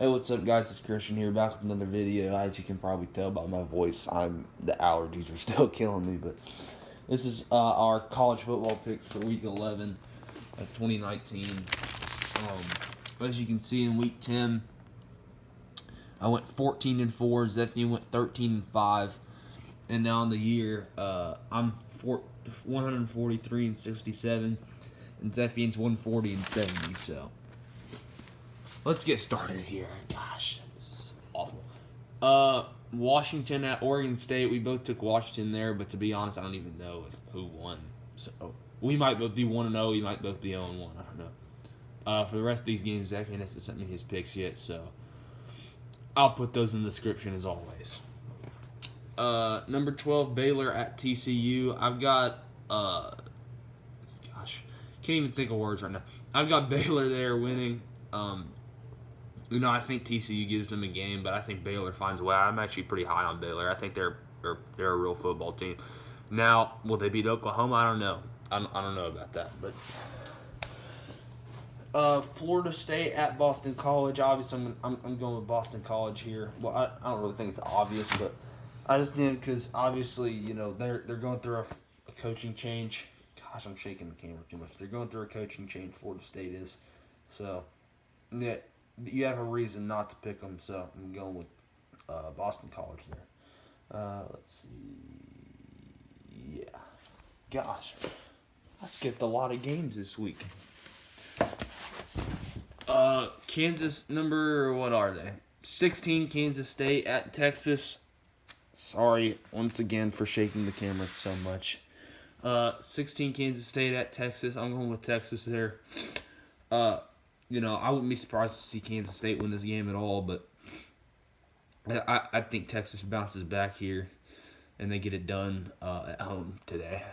Hey, what's up, guys? It's Christian here, back with another video. As you can probably tell by my voice, the allergies are still killing me. But this is our college football picks for Week 11 of 2019. As you can see, in Week 10, I went 14-4. Zephian went 13-5, and now on the year, I'm 143-67, and Zephian's 140-70. So. Let's get started here. Gosh, this is awful. Washington at Oregon State. We both took Washington there, but to be honest, I don't even know who won. So we might both be 1-0. We might both be 0-1. I don't know. For the rest of these games, Zephian hasn't sent me his picks yet, so I'll put those in the description as always. Number 12, Baylor at TCU. I've got can't even think of words right now. I've got Baylor there winning. I think TCU gives them a game, but I think Baylor finds a way. I'm actually pretty high on Baylor. I think they're a real football team. Now, will they beat Oklahoma? I don't know. I don't know about that. But Florida State at Boston College. Obviously, I'm going with Boston College here. Well, I don't really think it's obvious, but I just did because obviously, they're going through a coaching change. Gosh, I'm shaking the camera too much. They're going through a coaching change. Florida State is. So, yeah, you have a reason not to pick them, so I'm going with Boston College there. Let's see. Yeah. Gosh, I skipped a lot of games this week. Kansas what are they? 16, Kansas State at Texas. Sorry, once again, for shaking the camera so much. 16, Kansas State at Texas. I'm going with Texas there. I wouldn't be surprised to see Kansas State win this game at all, but I think Texas bounces back here, and they get it done at home today.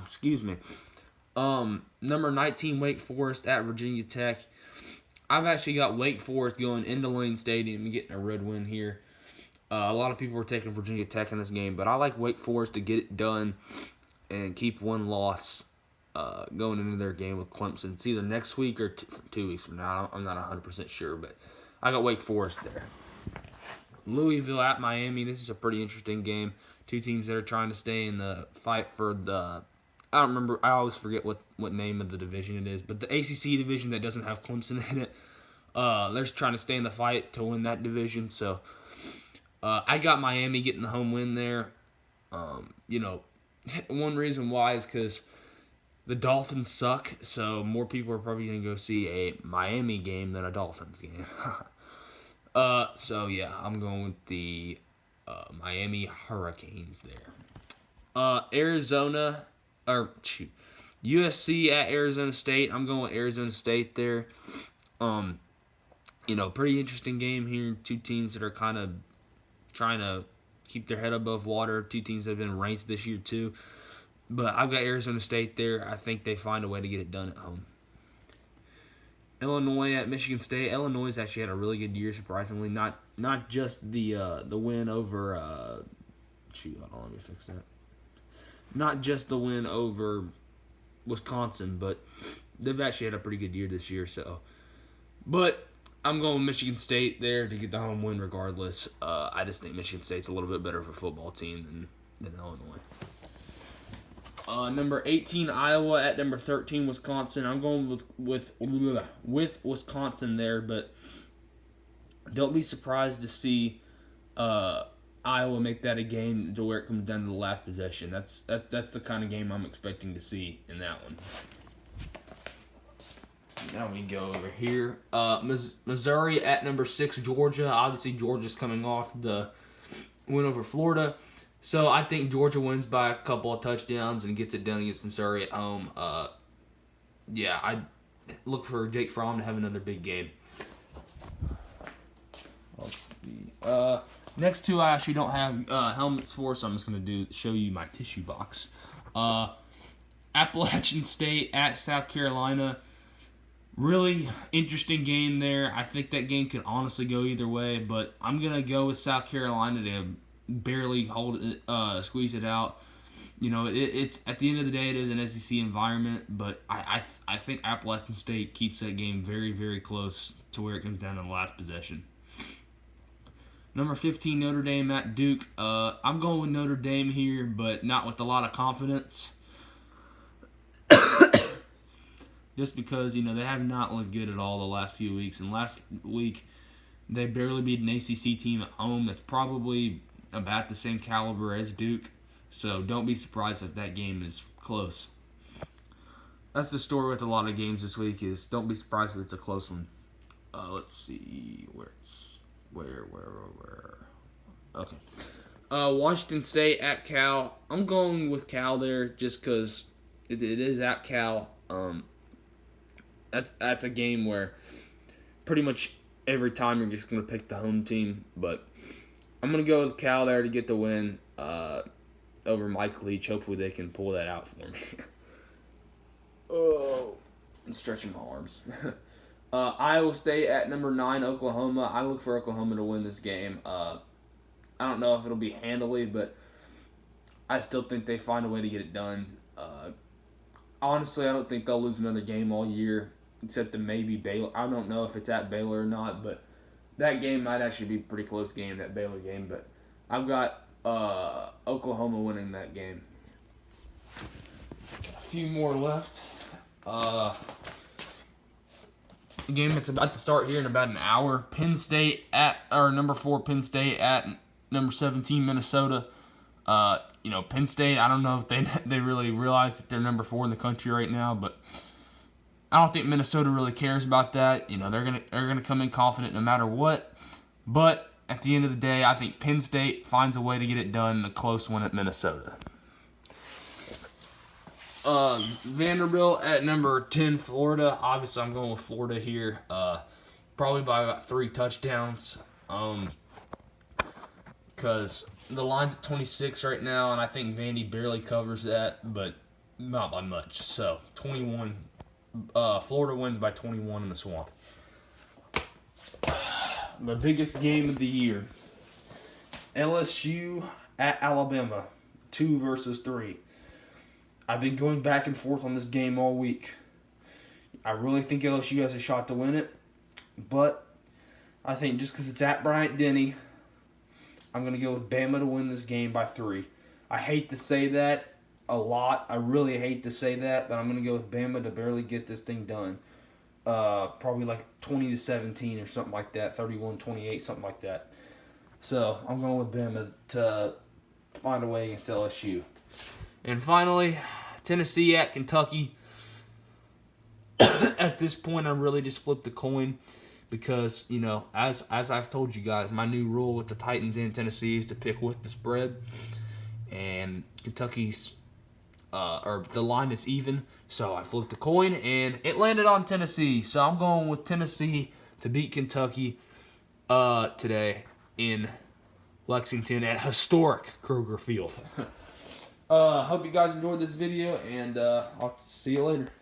Excuse me. Number 19, Wake Forest at Virginia Tech. I've actually got Wake Forest going into Lane Stadium and getting a red win here. A lot of people are taking Virginia Tech in this game, but I like Wake Forest to get it done and keep one loss going into their game with Clemson. It's either next week or 2 weeks from now. I'm not 100% sure, but I got Wake Forest there. Louisville at Miami. This is a pretty interesting game. Two teams that are trying to stay in the fight for the... I don't remember. I always forget what name of the division it is, but the ACC division that doesn't have Clemson in it. They're trying to stay in the fight to win that division, so... I got Miami getting the home win there. One reason why is because the Dolphins suck, so more people are probably going to go see a Miami game than a Dolphins game. I'm going with the Miami Hurricanes there. USC at Arizona State. I'm going with Arizona State there. Pretty interesting game here. Two teams that are kind of trying to keep their head above water. Two teams that have been ranked this year too. But I've got Arizona State there. I think they find a way to get it done at home. Illinois at Michigan State. Illinois has actually had a really good year, surprisingly. Not just the win over... hold on, let me fix that. Not just the win over Wisconsin, but they've actually had a pretty good year this year. But I'm going with Michigan State there to get the home win regardless. I just think Michigan State's a little bit better of a football team than Illinois. Number 18, Iowa at number 13, Wisconsin. I'm going with Wisconsin there, but don't be surprised to see Iowa make that a game to where it comes down to the last possession. That's the kind of game I'm expecting to see in that one. Now we go over here. Missouri at number 6, Georgia. Obviously, Georgia's coming off the win over Florida. So I think Georgia wins by a couple of touchdowns and gets it done against Missouri at home. I look for Jake Fromm to have another big game. Let's see. Next two I actually don't have helmets for, so I'm just going to show you my tissue box. Appalachian State at South Carolina. Really interesting game there. I think that game could honestly go either way, but I'm going to go with South Carolina to barely squeeze it out. You know, it's at the end of the day, it is an SEC environment, but I think Appalachian State keeps that game very, very close to where it comes down to the last possession. Number 15, Notre Dame at Duke. I'm going with Notre Dame here, but not with a lot of confidence. Just because, you know, they have not looked good at all the last few weeks. And last week, they barely beat an ACC team at home that's probably about the same caliber as Duke. So don't be surprised if that game is close. That's the story with a lot of games this week, is don't be surprised if it's a close one. Let's see where. Okay. Washington State at Cal. I'm going with Cal there just because it is at Cal. That's a game where pretty much every time you're just going to pick the home team. But I'm going to go with Cal there to get the win over Mike Leach. Hopefully they can pull that out for me. Oh, I'm stretching my arms. Iowa State at number 9, Oklahoma. I look for Oklahoma to win this game. I don't know if it'll be handily, but I still think they find a way to get it done. Honestly, I don't think they'll lose another game all year, except to maybe Baylor. I don't know if it's at Baylor or not, but that game might actually be a pretty close game, that Baylor game. But I've got Oklahoma winning that game. A few more left. A game that's about to start here in about an hour. Penn State number 4 Penn State at number 17 Minnesota. You know, Penn State, I don't know if they really realize that they're number 4 in the country right now, but I don't think Minnesota really cares about that. You know, they're gonna come in confident no matter what. But at the end of the day, I think Penn State finds a way to get it done in a close one at Minnesota. Vanderbilt at number 10 Florida. Obviously, I'm going with Florida here. Probably by about 3 touchdowns. Because the line's at 26 right now, and I think Vandy barely covers that, but not by much. So, 21. Florida wins by 21 in the Swamp. The biggest game of the year. LSU at Alabama. 2 versus 3. I've been going back and forth on this game all week. I really think LSU has a shot to win it, but I think just because it's at Bryant-Denny, I'm going to go with Bama to win this game by 3. I hate to say that a lot. I really hate to say that, but I'm going to go with Bama to barely get this thing done. Probably like 20-17 or something like that, 31-28, something like that. So I'm going with Bama to find a way against LSU. And finally, Tennessee at Kentucky. At this point, I really just flipped the coin because, you know, as I've told you guys, my new rule with the Titans and Tennessee is to pick with the spread. And Kentucky's, the line is even, so I flipped the coin, and it landed on Tennessee. So I'm going with Tennessee to beat Kentucky today in Lexington at historic Kroger Field. Hope you guys enjoyed this video, and I'll see you later.